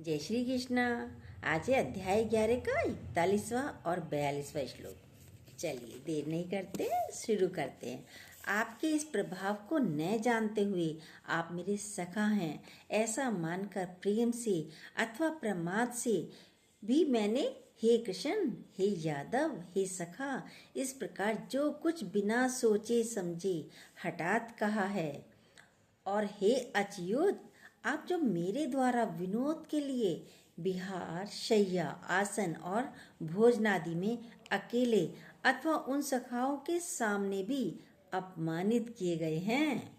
जय श्री कृष्णा। आज है अध्याय 11 का 41वां और 42वां श्लोक। चलिए देर नहीं करते, शुरू करते हैं। आपके इस प्रभाव को न जानते हुए आप मेरे सखा हैं ऐसा मानकर प्रेम से अथवा प्रमाद से भी मैंने हे कृष्ण, हे यादव, हे सखा इस प्रकार जो कुछ बिना सोचे समझे हठात कहा है। और हे अच्युत, आप जो मेरे द्वारा विनोद के लिए विहार, शय्या, आसन और भोजनादि में अकेले अथवा उन सखाओं के सामने भी अपमानित किए गए हैं,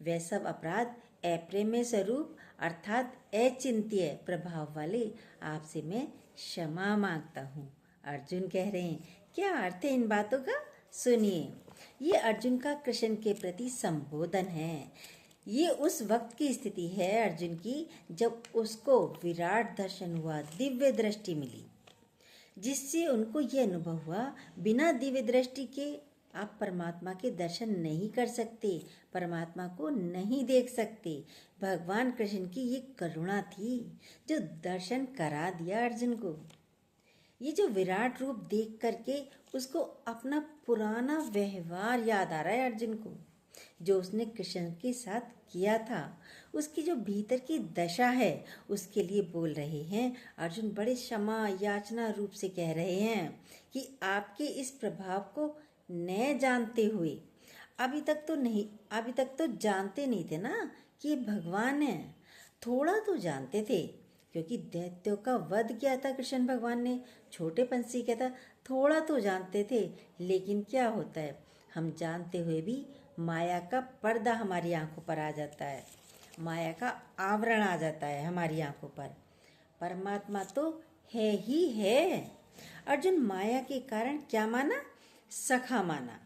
वह सब अपराध अप्रेम्य स्वरूप अर्थात अचिंत्य प्रभाव वाले आपसे मैं क्षमा मांगता हूँ। अर्जुन कह रहे हैं, क्या अर्थ है इन बातों का? सुनिए। ये अर्जुन का कृष्ण के प्रति संबोधन है। ये उस वक्त की स्थिति है अर्जुन की जब उसको विराट दर्शन हुआ, दिव्य दृष्टि मिली, जिससे उनको ये अनुभव हुआ बिना दिव्य दृष्टि के आप परमात्मा के दर्शन नहीं कर सकते, परमात्मा को नहीं देख सकते। भगवान कृष्ण की ये करुणा थी जो दर्शन करा दिया अर्जुन को। ये जो विराट रूप देख करके उसको अपना पुराना व्यवहार याद आ रहा है अर्जुन को, जो उसने कृष्ण के साथ किया था, उसकी जो भीतर की दशा है उसके लिए बोल रहे हैं। अर्जुन बड़े क्षमा याचना रूप से कह रहे हैं कि आपके इस प्रभाव को न जानते हुए, अभी तक तो जानते नहीं थे ना कि भगवान है। थोड़ा तो जानते थे क्योंकि दैत्यों का वध किया था कृष्ण भगवान ने, छोटेपन से किया था। थोड़ा तो जानते थे, लेकिन क्या होता है, हम जानते हुए भी माया का पर्दा हमारी आंखों पर आ जाता है, माया का आवरण आ जाता है हमारी आंखों पर। परमात्मा तो है ही है। अर्जुन माया के कारण क्या माना? सखा माना।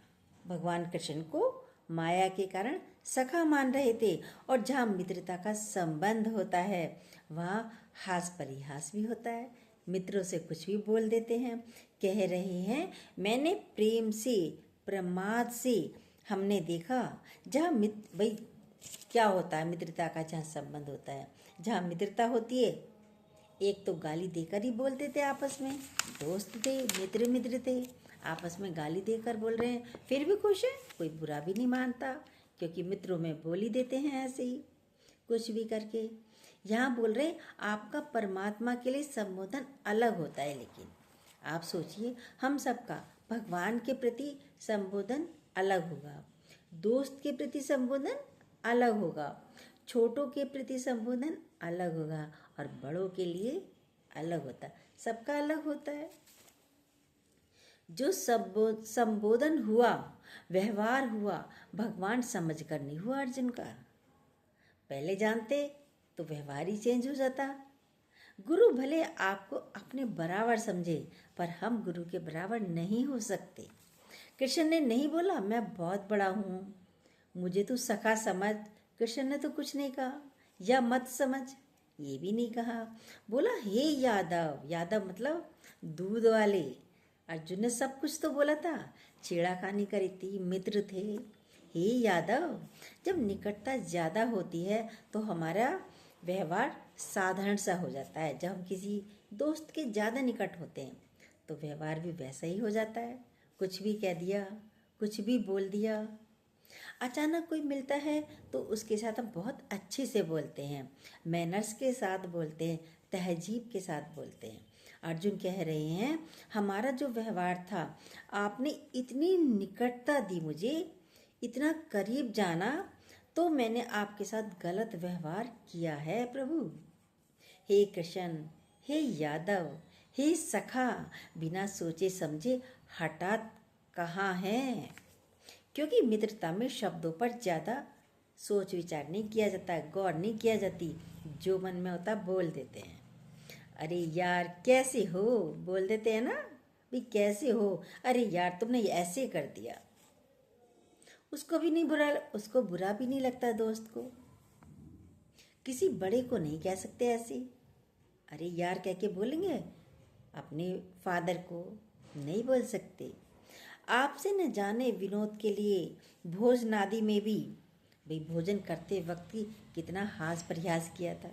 भगवान कृष्ण को माया के कारण सखा मान रहे थे। और जहाँ मित्रता का संबंध होता है वहाँ हास परिहास भी होता है। मित्रों से कुछ भी बोल देते हैं, कह रहे हैं मैंने प्रेम से प्रमाद से हमने देखा। जहाँ वही क्या होता है, मित्रता का जहाँ संबंध होता है, जहाँ मित्रता होती है, एक तो गाली देकर ही बोलते थे आपस में, दोस्त थे, मित्र थे, आपस में गाली देकर बोल रहे हैं, फिर भी खुश है, कोई बुरा भी नहीं मानता, क्योंकि मित्रों में बोल ही देते हैं ऐसे ही कुछ भी करके। यहाँ बोल रहे आपका परमात्मा के लिए संबोधन अलग होता है, लेकिन आप सोचिए हम सबका भगवान के प्रति संबोधन अलग होगा, दोस्त के प्रति संबोधन अलग होगा, छोटों के प्रति संबोधन अलग होगा और बड़ों के लिए अलग होता है। सबका अलग होता है। जो संबोधन हुआ, व्यवहार हुआ, भगवान समझ कर नहीं हुआ अर्जुन का। पहले जानते तो व्यवहार ही चेंज हो जाता। गुरु भले आपको अपने बराबर समझे, पर हम गुरु के बराबर नहीं हो सकते। कृष्ण ने नहीं बोला मैं बहुत बड़ा हूँ, मुझे तू सखा समझ। कृष्ण ने तो कुछ नहीं कहा, या मत समझ, ये भी नहीं कहा। बोला हे यादव, यादव मतलब दूध वाले। अर्जुन ने सब कुछ तो बोला था, छेड़ाखानी करी थी, मित्र थे। हे यादव, जब निकटता ज़्यादा होती है तो हमारा व्यवहार साधारण सा हो जाता है। जब हम किसी दोस्त के ज़्यादा निकट होते हैं तो व्यवहार भी वैसा ही हो जाता है। कुछ भी कह दिया, कुछ भी बोल दिया। अचानक कोई मिलता है तो उसके साथ हम बहुत अच्छे से बोलते हैं, मैनर्स के साथ बोलते हैं, तहजीब के साथ बोलते हैं। अर्जुन कह रहे हैं हमारा जो व्यवहार था, आपने इतनी निकटता दी मुझे, इतना करीब जाना, तो मैंने आपके साथ गलत व्यवहार किया है प्रभु। हे कृष्ण, हे यादव, हे सखा, बिना सोचे समझे हठात कहाँ है। क्योंकि मित्रता में शब्दों पर ज़्यादा सोच विचार नहीं किया जाता, गौर नहीं किया जाती, जो मन में होता बोल देते हैं। अरे यार कैसे हो, बोल देते हैं ना, भाई कैसे हो, अरे यार तुमने ऐसे कर दिया। उसको भी नहीं बुरा, उसको बुरा भी नहीं लगता दोस्त को। किसी बड़े को नहीं कह सकते ऐसे, अरे यार कह के बोलेंगे, अपने फादर को नहीं बोल सकते। आपसे न जाने विनोद के लिए भोजनादि में भी, भाई भोजन करते वक्त ही कितना हास प्रयास किया था।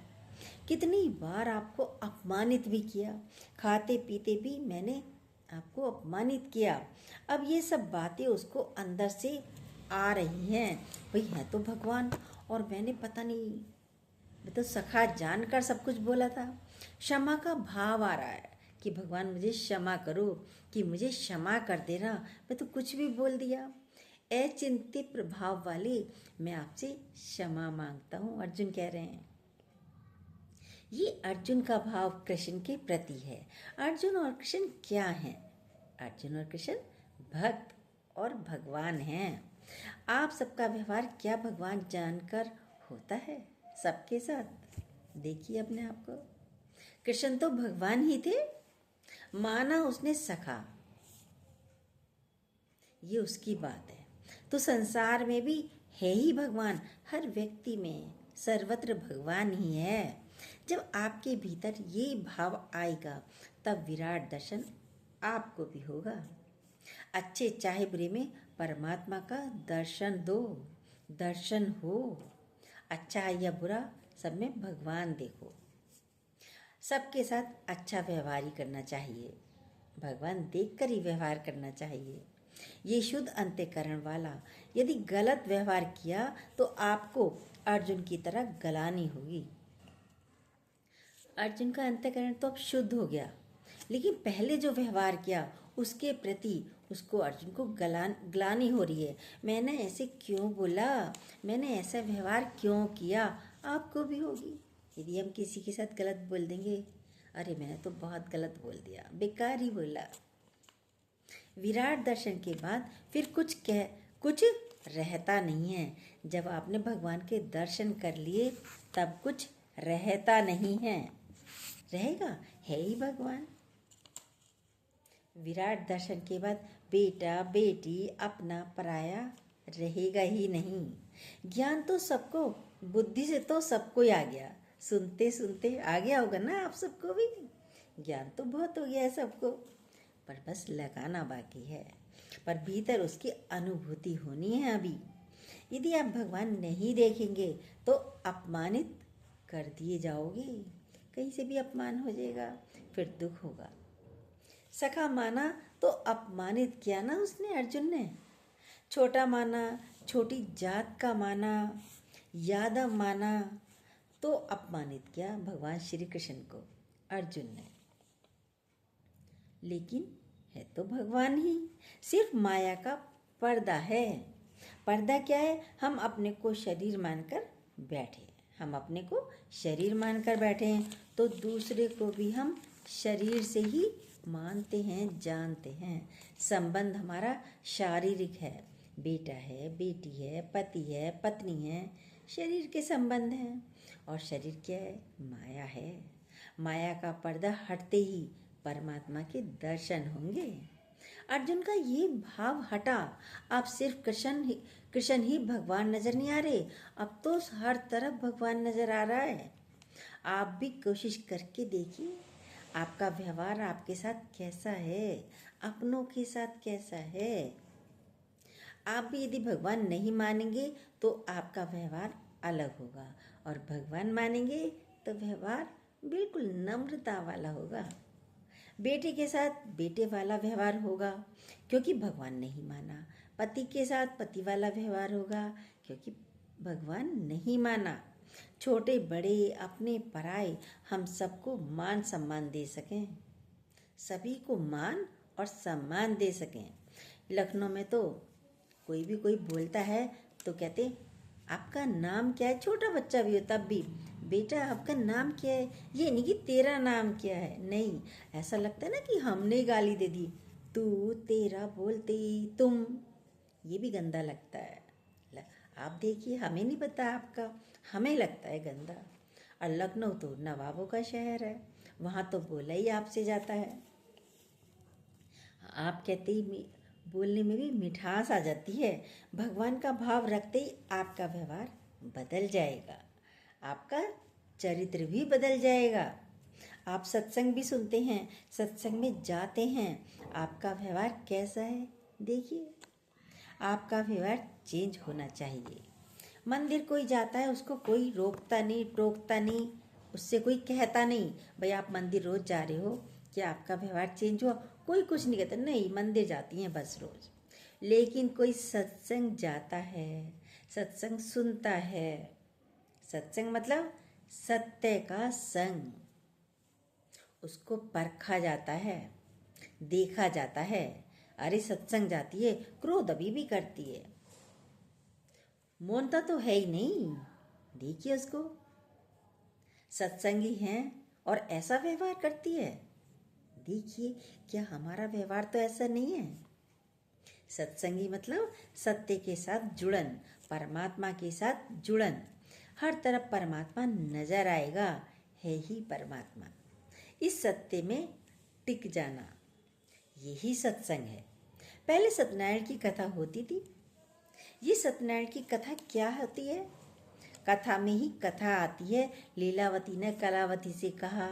कितनी बार आपको अपमानित भी किया, खाते पीते भी मैंने आपको अपमानित किया। अब ये सब बातें उसको अंदर से आ रही हैं। भाई है तो भगवान, और मैंने पता नहीं, मैं तो सखा जानकर सब कुछ बोला था। क्षमा का भाव आ रहा है कि भगवान मुझे क्षमा करो, कि मुझे क्षमा कर देना, मैं तो कुछ भी बोल दिया। अचिंत्य प्रभाव वाले, मैं आपसे क्षमा मांगता हूँ, अर्जुन कह रहे हैं। ये अर्जुन का भाव कृष्ण के प्रति है। अर्जुन और कृष्ण क्या हैं? अर्जुन और कृष्ण भक्त और भगवान हैं। आप सबका व्यवहार क्या भगवान जानकर होता है सबके साथ? देखिए अपने आप को। कृष्ण तो भगवान ही थे, माना उसने सखा, ये उसकी बात है। तो संसार में भी है ही भगवान, हर व्यक्ति में सर्वत्र भगवान ही है। जब आपके भीतर ये भाव आएगा तब विराट दर्शन आपको भी होगा। अच्छे चाहे बुरे में परमात्मा का दर्शन दो, दर्शन हो। अच्छा है या बुरा, सब में भगवान देखो। सबके साथ अच्छा व्यवहार ही करना चाहिए, भगवान देखकर ही व्यवहार करना चाहिए। ये शुद्ध अंतःकरण वाला यदि गलत व्यवहार किया तो आपको अर्जुन की तरह गलानी होगी। अर्जुन का अंतःकरण तो अब शुद्ध हो गया, लेकिन पहले जो व्यवहार किया उसके प्रति उसको अर्जुन को ग्लानि हो रही है। मैंने ऐसे क्यों बोला, मैंने ऐसा व्यवहार क्यों किया, आपको भी होगी। यदि हम किसी के साथ गलत बोल देंगे, अरे मैंने तो बहुत गलत बोल दिया, बेकार ही बोला। विराट दर्शन के बाद फिर कुछ रहता नहीं है। जब आपने भगवान के दर्शन कर लिए तब कुछ रहता नहीं है, रहेगा है ही भगवान। विराट दर्शन के बाद बेटा बेटी अपना पराया रहेगा ही नहीं। ज्ञान तो सबको, बुद्धि से तो सबको ही आ गया, सुनते सुनते आ गया होगा ना आप सबको भी। ज्ञान तो बहुत हो गया है सबको, पर बस लगाना बाकी है, पर भीतर उसकी अनुभूति होनी है अभी। यदि आप भगवान नहीं देखेंगे तो अपमानित कर दिए जाओगे, कहीं से भी अपमान हो जाएगा, फिर दुख होगा। सखा माना तो अपमानित किया ना उसने, अर्जुन ने। छोटा माना, छोटी जात का माना, यादव माना, तो अपमानित किया भगवान श्री कृष्ण को अर्जुन ने। लेकिन है तो भगवान ही, सिर्फ माया का पर्दा है। पर्दा क्या है? हम अपने को शरीर मानकर बैठे, हम अपने को शरीर मानकर बैठे हैं तो दूसरे को भी हम शरीर से ही मानते हैं, जानते हैं। संबंध हमारा शारीरिक है, बेटा है, बेटी है, पति है, पत्नी है, शरीर के संबंध हैं। और शरीर क्या है? माया है। माया का पर्दा हटते ही परमात्मा के दर्शन होंगे। अर्जुन का ये भाव हटा, अब सिर्फ कृष्ण ही भगवान नजर नहीं आ रहे, अब तो हर तरफ भगवान नजर आ रहा है। आप भी कोशिश करके देखिए, आपका व्यवहार आपके साथ कैसा है, अपनों के साथ कैसा है। आप भी यदि भगवान नहीं मानेंगे तो आपका व्यवहार अलग होगा, और भगवान मानेंगे तो व्यवहार बिल्कुल नम्रता वाला होगा। बेटे के साथ बेटे वाला व्यवहार होगा क्योंकि भगवान नहीं माना, पति के साथ पति वाला व्यवहार होगा क्योंकि भगवान नहीं माना। छोटे बड़े अपने पराए हम सबको मान सम्मान दे सकें, सभी को मान और सम्मान दे सकें। लखनऊ में तो कोई बोलता है तो कहते आपका नाम क्या है, छोटा बच्चा भी हो तब भी, बेटा आपका नाम क्या है, ये नहीं कि तेरा नाम क्या है, नहीं। ऐसा लगता है ना कि हमने गाली दे दी, तू तेरा बोलते तुम, ये भी गंदा लगता है। आप देखिए, हमें नहीं पता आपका, हमें लगता है गंदा। और लखनऊ तो नवाबों का शहर है, वहाँ तो बोला ही आपसे जाता है। आप कहते ही बोलने में भी मिठास आ जाती है। भगवान का भाव रखते ही आपका व्यवहार बदल जाएगा, आपका चरित्र भी बदल जाएगा। आप सत्संग भी सुनते हैं, सत्संग में जाते हैं, आपका व्यवहार कैसा है देखिए। आपका व्यवहार चेंज होना चाहिए। मंदिर कोई जाता है उसको कोई रोकता नहीं टोकता नहीं, उससे कोई कहता नहीं भाई आप मंदिर रोज जा रहे हो, क्या आपका व्यवहार चेंज हुआ? कोई कुछ नहीं कहता, नहीं मंदिर जाती हैं बस रोज। लेकिन कोई सत्संग जाता है, सत्संग सुनता है, सत्संग मतलब सत्य का संग, उसको परखा जाता है, देखा जाता है। अरे सत्संग जाती है, क्रोध अभी भी करती है, मौनता तो है ही नहीं, देखिए उसको, सत्संगी हैं और ऐसा व्यवहार करती है, देखिए क्या हमारा व्यवहार तो ऐसा नहीं है। सत्संगी मतलब सत्य के साथ जुड़न, परमात्मा के साथ जुड़न, हर तरफ परमात्मा नजर आएगा, है ही परमात्मा। इस सत्य में टिक जाना, यही सत्संग है। पहले सत्यनारायण की कथा होती थी। ये सत्यनारायण की कथा क्या होती है? कथा में ही कथा आती है। लीलावती ने कलावती से कहा,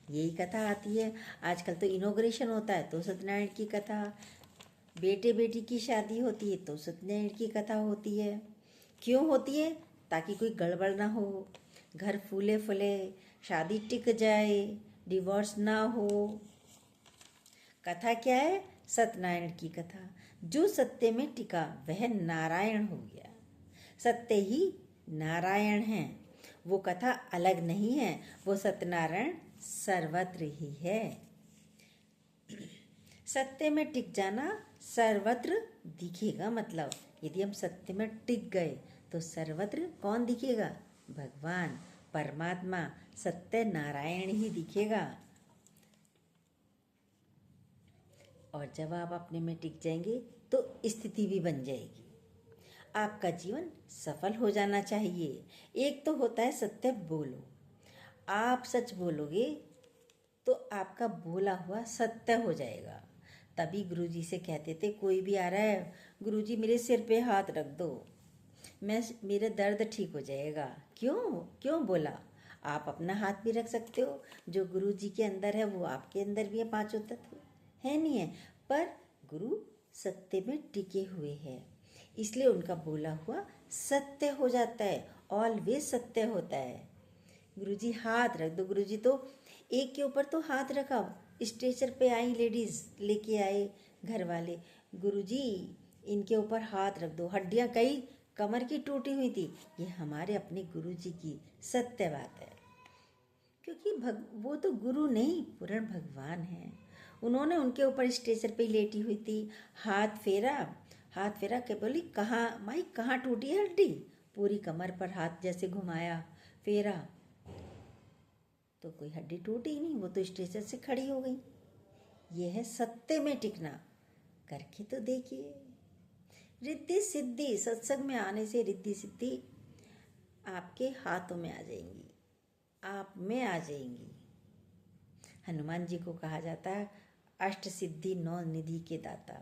यही कथा आती है। आजकल तो इनॉग्रेशन होता है तो सत्यनारायण की कथा, बेटे बेटी की शादी होती है तो सत्यनारायण की कथा होती है। क्यों होती है? ताकि कोई गड़बड़ ना हो, घर फूले फूले, शादी टिक जाए, डिवोर्स ना हो। कथा क्या है? सत्यनारायण की कथा। जो सत्य में टिका वह नारायण हो गया। सत्य ही नारायण है, वो कथा अलग नहीं है, वो सत्यनारायण सर्वत्र ही है। सत्य में टिक जाना सर्वत्र दिखेगा, मतलब यदि हम सत्य में टिक गए तो सर्वत्र कौन दिखेगा? भगवान, परमात्मा, सत्य नारायण ही दिखेगा। और जब आप अपने में टिक जाएंगे तो स्थिति भी बन जाएगी। आपका जीवन सफल हो जाना चाहिए। एक तो होता है सत्य बोलो, आप सच बोलोगे तो आपका बोला हुआ सत्य हो जाएगा। तभी गुरुजी से कहते थे, कोई भी आ रहा है, गुरुजी मेरे सिर पे हाथ रख दो, मेरे दर्द ठीक हो जाएगा। क्यों क्यों बोला? आप अपना हाथ भी रख सकते हो, जो गुरुजी के अंदर है वो आपके अंदर भी है, पांचों तत्व है नहीं है, पर गुरु सत्य में टिके हुए हैं, इसलिए उनका बोला हुआ सत्य हो जाता है, ऑलवेज सत्य होता है। गुरुजी हाथ रख दो, गुरुजी तो एक के ऊपर तो हाथ रखा, स्टेचर पे आई लेडीज लेके आए घर वाले, गुरुजी इनके ऊपर हाथ रख दो, हड्डियां कई कमर की टूटी हुई थी, ये हमारे अपने गुरुजी की सत्य बात है। क्योंकि वो तो गुरु नहीं, पूर्ण भगवान हैं। उन्होंने उनके ऊपर स्टेचर पे लेटी हुई थी, हाथ फेरा, हाथ फेरा के बोली, कहाँ माई कहाँ टूटी है हड्डी? पूरी कमर पर हाथ जैसे घुमाया, फेरा, तो कोई हड्डी टूटी ही नहीं, वो तो स्टेचर से खड़ी हो गई। ये है सत्य में टिकना। करके तो देखिए, रिद्धि सिद्धि, सत्संग में आने से रिद्धि सिद्धि आपके हाथों में आ जाएंगी, आप में आ जाएंगी। हनुमान जी को कहा जाता है अष्ट सिद्धि नौ निधि के दाता,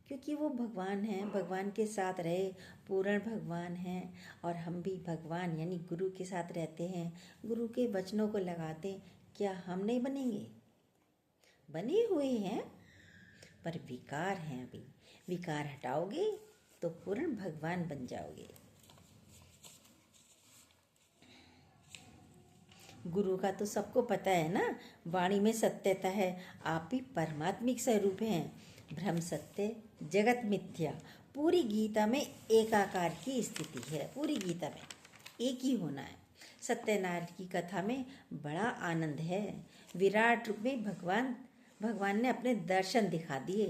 क्योंकि वो भगवान हैं, भगवान के साथ रहे, पूर्ण भगवान हैं, और हम भी भगवान यानी गुरु के साथ रहते हैं, गुरु के वचनों को लगाते हैं। क्या हम नहीं बनेंगे? बने हुए हैं, पर विकार हैं अभी। विकार हटाओगे तो पूर्ण भगवान बन जाओगे। गुरु का तो सबको पता है ना, वाणी में सत्यता है, आप भी परमात्मिक स्वरूप हैं। ब्रह्म सत्य जगत मिथ्या, पूरी गीता में एकाकार की स्थिति है, पूरी गीता में एक ही होना है। सत्यनारायण की कथा में बड़ा आनंद है। विराट रूप में भगवान ने अपने दर्शन दिखा दिए।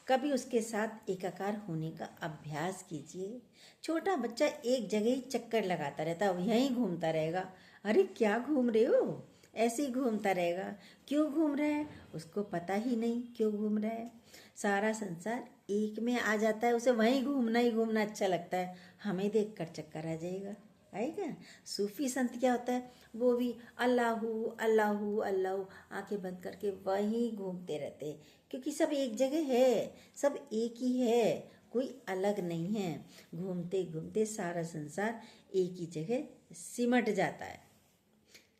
कभी उसके साथ एकाकार होने का अभ्यास कीजिए। छोटा बच्चा एक जगह ही चक्कर लगाता रहता है, यहीं घूमता रहेगा। अरे क्या घूम रहे हो? ऐसे ही घूमता रहेगा। क्यों घूम रहा है उसको पता ही नहीं, क्यों घूम रहा है। सारा संसार एक में आ जाता है, उसे वहीं घूमना ही घूमना अच्छा लगता है। हमें देख कर चक्कर आ जाएगा, आएगा। सूफी संत क्या होता है, वो भी अल्लाहू अल्लाहू अल्लाहू आंखें बंद करके वहीं घूमते रहते हैं, क्योंकि सब एक जगह है, सब एक ही है, कोई अलग नहीं है। घूमते घूमते सारा संसार एक ही जगह सिमट जाता है।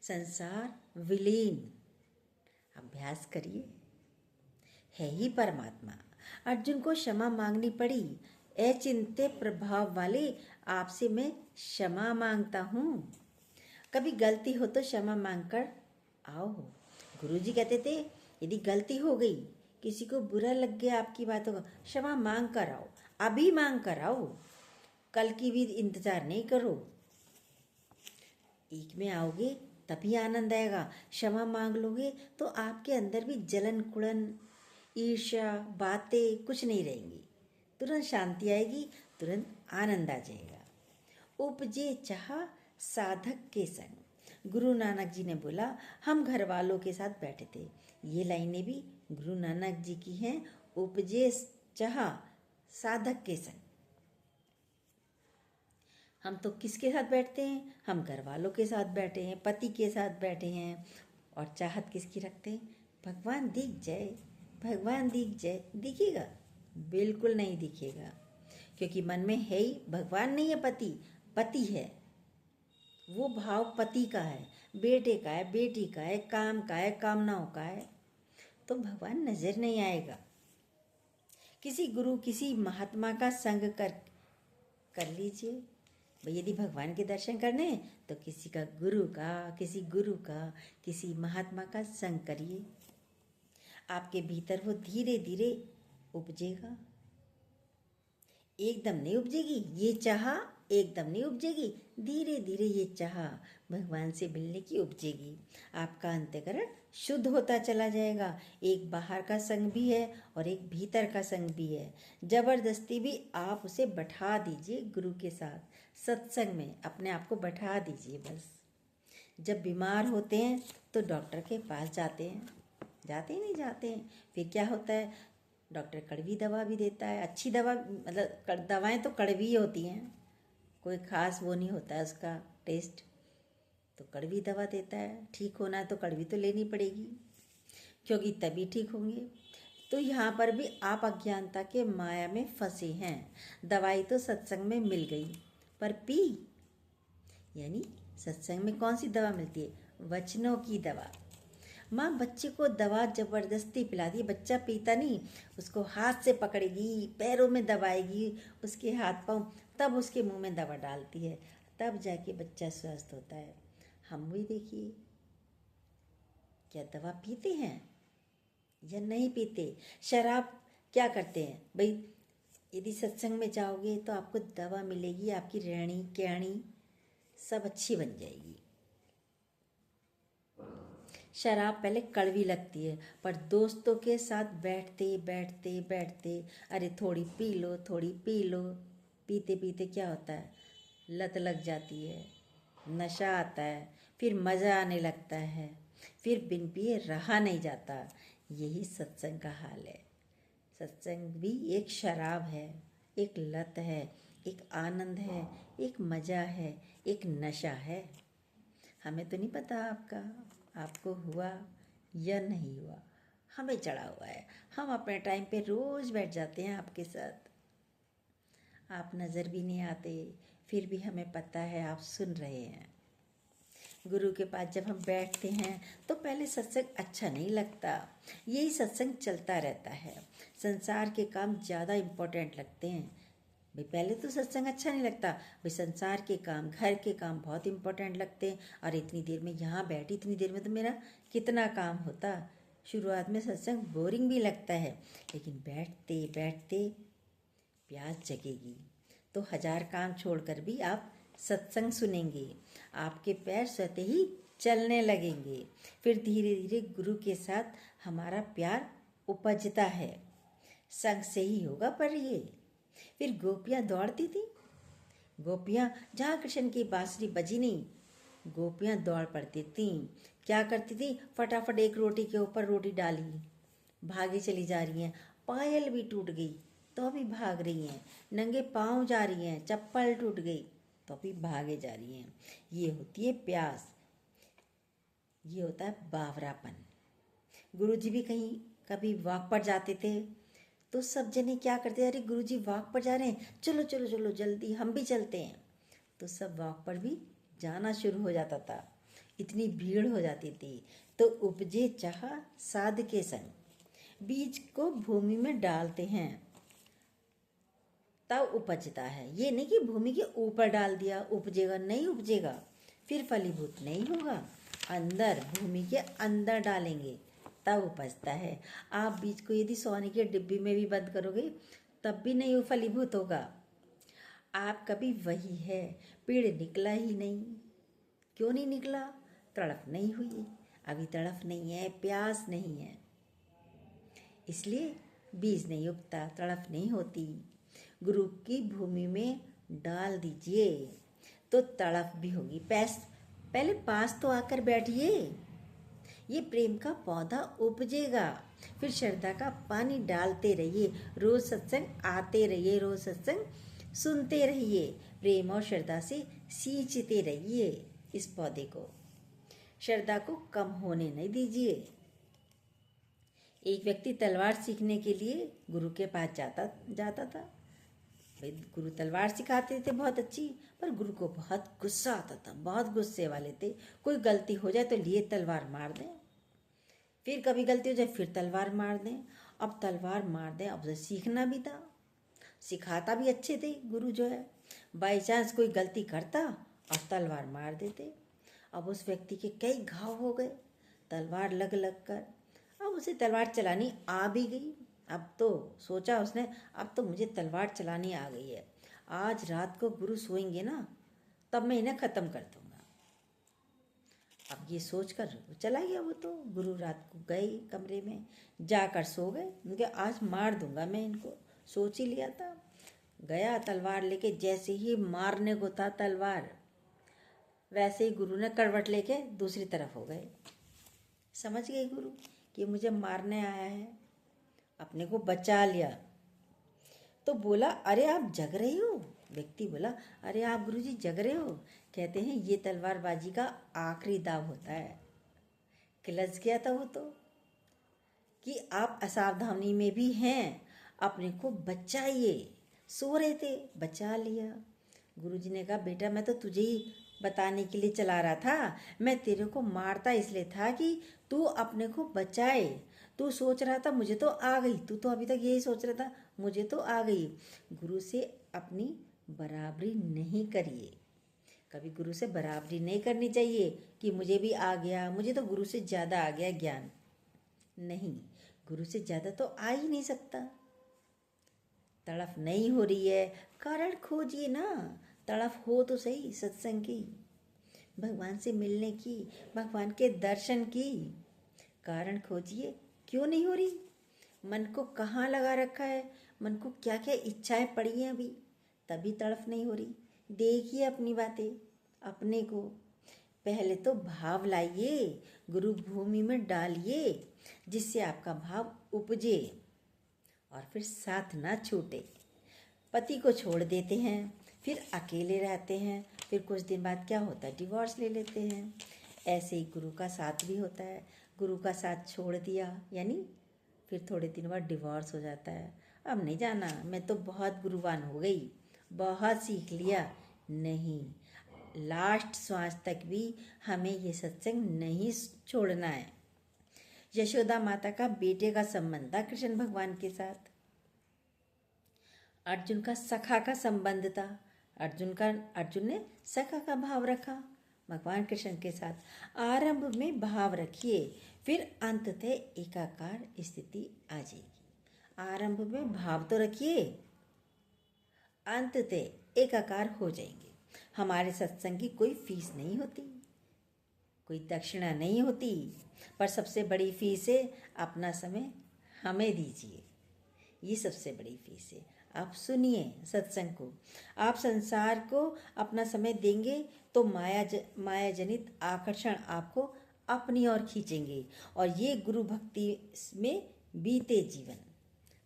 संसार विलीन। अभ्यास करिए, है ही परमात्मा। अर्जुन को क्षमा मांगनी पड़ी, अचिंत्य प्रभाव वाले आपसे मैं क्षमा मांगता हूँ। कभी गलती हो तो क्षमा मांगकर आओ। गुरुजी कहते थे यदि गलती हो गई, किसी को बुरा लग गया आपकी बातों का, क्षमा मांग कर आओ, अभी मांग कर आओ, कल की भी इंतजार नहीं करो। एक में आओगे तभी आनंद आएगा। क्षमा मांग लोगे तो आपके अंदर भी जलन कुड़न ईर्ष्या बातें कुछ नहीं रहेंगी। तुरंत शांति आएगी, तुरंत आनंद आ जाएगा। उपजे चाह साधक के संग। गुरु नानक जी ने बोला, हम घर वालों के साथ बैठे थे। ये लाइनें भी गुरु नानक जी की हैं। उपजे चाह साधक के संग। हम तो किसके साथ बैठते हैं? हम घर वालों के साथ बैठे हैं, पति के साथ बैठे हैं, और चाहत किसकी रखते हैं? भगवान दिख जाए, भगवान दिख जाए। दिखेगा? बिल्कुल नहीं दिखेगा, क्योंकि मन में है ही भगवान नहीं है, पति पति है। वो भाव पति का है, बेटे का है, बेटी का है, काम का है, कामनाओं का है, तो भगवान नजर नहीं आएगा। किसी गुरु किसी महात्मा का संग कर लीजिए भाई। यदि भगवान के दर्शन करने हैं तो किसी का गुरु का, किसी गुरु का, किसी महात्मा का संग करिए। आपके भीतर वो धीरे धीरे उपजेगा। एकदम नहीं उपजेगी ये चाह, एकदम नहीं उपजेगी, धीरे धीरे ये चाह भगवान से मिलने की उपजेगी। आपका अंतःकरण शुद्ध होता चला जाएगा। एक बाहर का संग भी है और एक भीतर का संग भी है। जबरदस्ती भी आप उसे बैठा दीजिए गुरु के साथ, सत्संग में अपने आप को बैठा दीजिए। बस जब बीमार होते हैं तो डॉक्टर के पास जाते हैं, जाते ही नहीं जाते हैं। फिर क्या होता है, डॉक्टर कड़वी दवा भी देता है। अच्छी दवा मतलब दवाएं तो कड़वी ही होती हैं, कोई ख़ास वो नहीं होता है उसका टेस्ट, तो कड़वी दवा देता है। ठीक होना है तो कड़वी तो लेनी पड़ेगी, क्योंकि तभी ठीक होंगे। तो यहाँ पर भी आप अज्ञानता के माया में फंसे हैं। दवाई तो सत्संग में मिल गई, पर पी, यानी सत्संग में कौन सी दवा मिलती है? वचनों की दवा। माँ बच्चे को दवा जबरदस्ती पिलाती है, बच्चा पीता नहीं, उसको हाथ से पकड़ेगी, पैरों में दबाएगी, उसके हाथ पाँव, तब उसके मुंह में दवा डालती है, तब जाके बच्चा स्वस्थ होता है। हम भी देखिए, क्या दवा पीते हैं या नहीं पीते? शराब क्या करते हैं भाई? यदि सत्संग में जाओगे तो आपको दवा मिलेगी, आपकी रहनी कहनी सब अच्छी बन जाएगी। शराब पहले कड़वी लगती है, पर दोस्तों के साथ बैठते बैठते बैठते अरे थोड़ी पी लो, थोड़ी पी लो, पीते पीते क्या होता है, लत लग जाती है, नशा आता है, फिर मज़ा आने लगता है, फिर बिन पिए रहा नहीं जाता। यही सत्संग का हाल है। सत्संग भी एक शराब है, एक लत है, एक आनंद है, एक मज़ा है, एक नशा है। हमें तो नहीं पता आपको हुआ या नहीं हुआ, हमें चढ़ा हुआ है। हम अपने टाइम पे रोज़ बैठ जाते हैं आपके साथ, आप नज़र भी नहीं आते, फिर भी हमें पता है आप सुन रहे हैं। गुरु के पास जब हम बैठते हैं तो पहले सत्संग अच्छा नहीं लगता, यही सत्संग चलता रहता है। संसार के काम ज़्यादा इम्पोर्टेंट लगते हैं भाई। पहले तो सत्संग अच्छा नहीं लगता भाई, संसार के काम, घर के काम बहुत इम्पोर्टेंट लगते हैं। और इतनी देर में यहाँ बैठी, इतनी देर में तो मेरा कितना काम होता। शुरुआत में सत्संग बोरिंग भी लगता है, लेकिन बैठते बैठते प्यास जगेगी तो 1000 काम छोड़कर भी आप सत्संग सुनेंगे। आपके पैर स्वतः ही चलने लगेंगे। फिर धीरे धीरे गुरु के साथ हमारा प्यार उपजता है। संग से ही होगा पर ये। फिर गोपियाँ दौड़ती थी, गोपियाँ जहाँ कृष्ण की बांसुरी बजी नहीं, गोपियाँ दौड़ पड़ती थी। क्या करती थी, फटाफट एक रोटी के ऊपर रोटी डाली, भागी चली जा रही हैं। पायल भी टूट गई तो भी भाग रही हैं, नंगे पाँव जा रही हैं, चप्पल टूट गई तो भी भागे जा रही हैं। ये होती है प्यास, ये होता है बावरापन। गुरुजी भी कहीं कभी वॉक पर जाते थे तो सब जने क्या करते, अरे गुरुजी वॉक पर जा रहे हैं, चलो चलो चलो जल्दी हम भी चलते हैं। तो सब वॉक पर भी जाना शुरू हो जाता था, इतनी भीड़ हो जाती थी। तो उपजे चाह साध के संग। बीज को भूमि में डालते हैं तब उपजता है। ये नहीं कि भूमि के ऊपर डाल दिया उपजेगा, नहीं उपजेगा। फिर फलीभूत नहीं होगा। अंदर, भूमि के अंदर डालेंगे तब उपजता है। आप बीज को यदि सोने के डिब्बी में भी बंद करोगे तब भी नहीं वो फलीभूत होगा। आप कभी वही है, पेड़ निकला ही नहीं। क्यों नहीं निकला? तड़प नहीं हुई, अभी तड़प नहीं है, प्यास नहीं है, इसलिए बीज नहीं उगता, तड़प नहीं होती। गुरु की भूमि में डाल दीजिए तो तड़प भी होगी। पहले पास तो आकर बैठिए, ये प्रेम का पौधा उपजेगा। फिर श्रद्धा का पानी डालते रहिए, रोज सत्संग आते रहिए, रोज सत्संग सुनते रहिए, प्रेम और श्रद्धा से सींचते रहिए इस पौधे को। श्रद्धा को कम होने नहीं दीजिए। एक व्यक्ति तलवार सीखने के लिए गुरु के पास जाता था। गुरु तलवार सिखाते थे बहुत अच्छी, पर गुरु को बहुत गुस्सा आता था, बहुत गुस्से वाले थे। कोई गलती हो जाए तो लिए तलवार मार दें, फिर कभी गलती हो जाए फिर तलवार मार दें। अब तलवार मार दें, अब उसे सीखना भी था, सिखाता भी अच्छे थे गुरु जो है। बाई चांस कोई गलती करता और तलवार मार देते। अब उस व्यक्ति के कई घाव हो गए तलवार लग लग कर। अब उसे तलवार चलानी आ भी गई। अब तो सोचा उसने, अब तो मुझे तलवार चलानी आ गई है, आज रात को गुरु सोएंगे ना तब मैं इन्हें ख़त्म कर दूंगा। अब ये सोचकर वो चला गया। वो तो गुरु रात को गए कमरे में, जाकर सो गए। उनके आज मार दूंगा मैं इनको, सोच ही लिया था। गया तलवार लेके, जैसे ही मारने को था तलवार, वैसे ही गुरु ने करवट लेके दूसरी तरफ हो गए। समझ गए गुरु कि मुझे मारने आया है, अपने को बचा लिया। तो बोला, अरे आप जग रहे हो? व्यक्ति बोला, अरे आप गुरुजी जग रहे हो? कहते हैं ये तलवारबाजी का आखिरी दाव होता है। किलस गया था वो तो, कि आप असावधानी में भी हैं, अपने को बचाइए। सो रहे थे, बचा लिया। गुरुजी ने कहा, बेटा मैं तो तुझे ही बताने के लिए चला रहा था, मैं तेरे को मारता इसलिए था कि तू अपने को बचाए। तू सोच रहा था मुझे तो आ गई, तू तो अभी तक यही सोच रहा था मुझे तो आ गई। गुरु से अपनी बराबरी नहीं करिए, कभी गुरु से बराबरी नहीं करनी चाहिए कि मुझे भी आ गया, मुझे तो गुरु से ज़्यादा आ गया ज्ञान। नहीं, गुरु से ज़्यादा तो आ ही नहीं सकता। तड़फ नहीं हो रही है, कारण खोजिए ना। तड़फ हो तो सही सत्संग की, भगवान से मिलने की, भगवान के दर्शन की। कारण खोजिए, क्यों नहीं हो रही? मन को कहाँ लगा रखा है, मन को क्या क्या इच्छाएं पड़ी हैं अभी, तभी तड़फ नहीं हो रही। देखिए अपनी बातें, अपने को। पहले तो भाव लाइए, गुरु भूमि में डालिए, जिससे आपका भाव उपजे और फिर साथ ना छूटे। पति को छोड़ देते हैं, फिर अकेले रहते हैं, फिर कुछ दिन बाद क्या होता है, डिवोर्स ले लेते हैं। ऐसे ही गुरु का साथ भी होता है। गुरु का साथ छोड़ दिया यानी फिर थोड़े दिन बाद डिवोर्स हो जाता है। अब नहीं जाना, मैं तो बहुत गुरुवान हो गई, बहुत सीख लिया। नहीं, लास्ट श्वास तक भी हमें ये सत्संग नहीं छोड़ना है। यशोदा माता का बेटे का संबंध था कृष्ण भगवान के साथ, अर्जुन का सखा का संबंध था। अर्जुन ने सखा का भाव रखा भगवान कृष्ण के साथ। आरंभ में भाव रखिए, फिर अंततः एकाकार स्थिति आ जाएगी। आरंभ में भाव तो रखिए, अंततः एकाकार हो जाएंगे। हमारे सत्संग की कोई फीस नहीं होती, कोई दक्षिणा नहीं होती, पर सबसे बड़ी फीस है अपना समय हमें दीजिए। ये सबसे बड़ी फीस है। आप सुनिए सत्संग को, आप संसार को अपना समय देंगे तो माया जनित आकर्षण आपको अपनी ओर खींचेंगे। और ये गुरु भक्ति में बीते जीवन,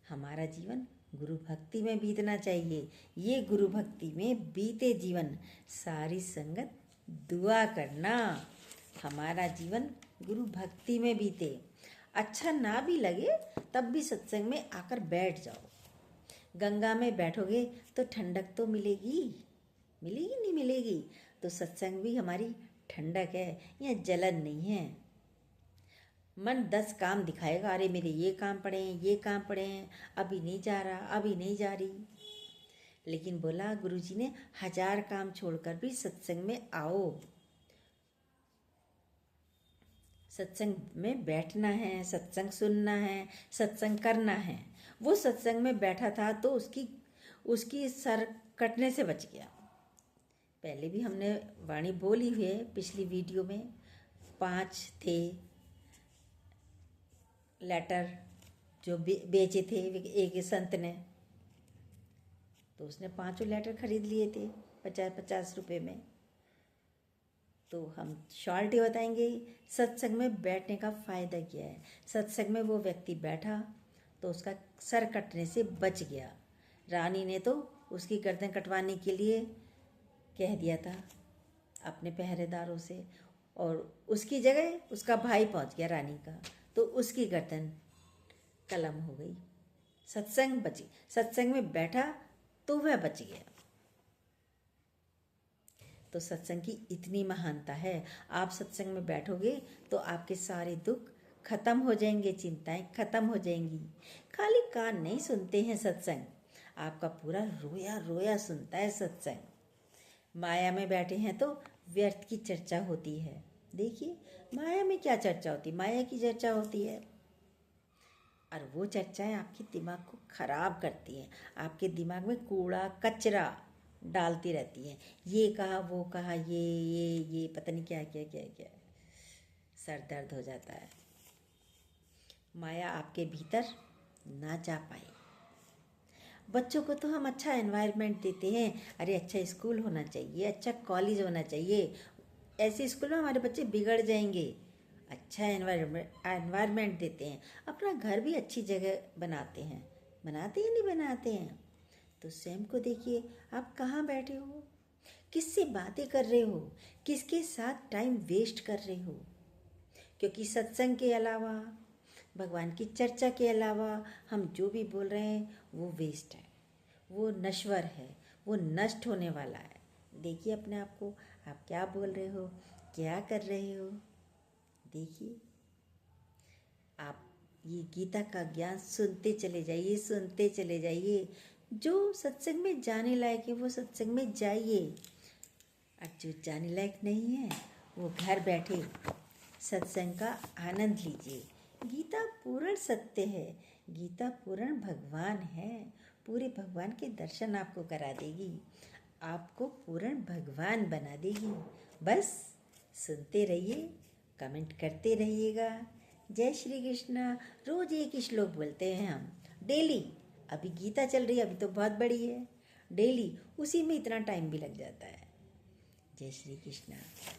हमारा जीवन गुरु भक्ति में बीतना चाहिए। ये गुरु भक्ति में बीते जीवन, सारी संगत दुआ करना, हमारा जीवन गुरु भक्ति में बीते। अच्छा ना भी लगे तब भी सत्संग में आकर बैठ जाओ। गंगा में बैठोगे तो ठंडक तो मिलेगी, मिलेगी नहीं मिलेगी? तो सत्संग भी हमारी ठंडक है, यह जलन नहीं है। मन 10 काम दिखाएगा, अरे मेरे ये काम पड़े हैं, ये काम पड़े हैं, अभी नहीं जा रहा, अभी नहीं जा रही। लेकिन बोला गुरुजी ने, 1000 काम छोड़कर भी सत्संग में आओ। सत्संग में बैठना है, सत्संग सुनना है, सत्संग करना है। वो सत्संग में बैठा था तो उसकी सर कटने से बच गया। पहले भी हमने वाणी बोली हुई है पिछली वीडियो में। 5 थे लेटर जो बेचे थे एक संत ने, तो उसने 5 लेटर खरीद लिए थे 50-50 रुपये में। तो हम शॉर्ट ही बताएंगे सत्संग में बैठने का फ़ायदा क्या है। सत्संग में वो व्यक्ति बैठा तो उसका सर कटने से बच गया। रानी ने तो उसकी गर्दन कटवाने के लिए कह दिया था अपने पहरेदारों से, और उसकी जगह उसका भाई पहुंच गया रानी का, तो उसकी गर्दन कलम हो गई। सत्संग बची, सत्संग में बैठा तो वह बच गया। तो सत्संग की इतनी महानता है। आप सत्संग में बैठोगे तो आपके सारे दुख खत्म हो जाएंगे, चिंताएं खत्म हो जाएंगी। खाली कान नहीं सुनते हैं सत्संग, आपका पूरा रोया रोया सुनता है सत्संग। माया में बैठे हैं तो व्यर्थ की चर्चा होती है। देखिए माया में क्या चर्चा होती है, माया की चर्चा होती है, और वो चर्चाएं आपके दिमाग को खराब करती हैं। आपके दिमाग में कूड़ा कचरा डालती रहती हैं। ये कहा, वो कहा, ये पता नहीं क्या क्या क्या क्या, सर दर्द हो जाता है। माया आपके भीतर ना जा पाए। बच्चों को तो हम अच्छा एनवायरनमेंट देते हैं, अरे अच्छा स्कूल होना चाहिए, अच्छा कॉलेज होना चाहिए, ऐसे स्कूल में हमारे बच्चे बिगड़ जाएंगे। अच्छा एनवायरनमेंट देते हैं, अपना घर भी अच्छी जगह बनाते हैं, बनाते ही नहीं बनाते हैं। तो स्वयं को देखिए, आप कहाँ बैठे हो, किससे बातें कर रहे हो, किसके साथ टाइम वेस्ट कर रहे हो। क्योंकि सत्संग के अलावा, भगवान की चर्चा के अलावा हम जो भी बोल रहे हैं वो वेस्ट है, वो नश्वर है, वो नष्ट होने वाला है। देखिए अपने आप को, आप क्या बोल रहे हो, क्या कर रहे हो। देखिए आप ये गीता का ज्ञान सुनते चले जाइए, सुनते चले जाइए। जो सत्संग में जाने लायक है वो सत्संग में जाइए, और जो जाने लायक नहीं है वो घर बैठे सत्संग का आनंद लीजिए। गीता पूर्ण सत्य है, गीता पूर्ण भगवान है, पूरे भगवान के दर्शन आपको करा देगी, आपको पूर्ण भगवान बना देगी। बस सुनते रहिए, कमेंट करते रहिएगा। जय श्री कृष्णा। रोज एक ही श्लोक बोलते हैं हम डेली। अभी गीता चल रही है, अभी तो बहुत बड़ी है, डेली उसी में इतना टाइम भी लग जाता है। जय श्री कृष्णा।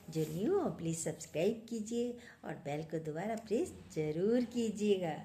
जो न्यू हो प्लीज़ सब्सक्राइब कीजिए और बेल को दोबारा प्रेस ज़रूर कीजिएगा।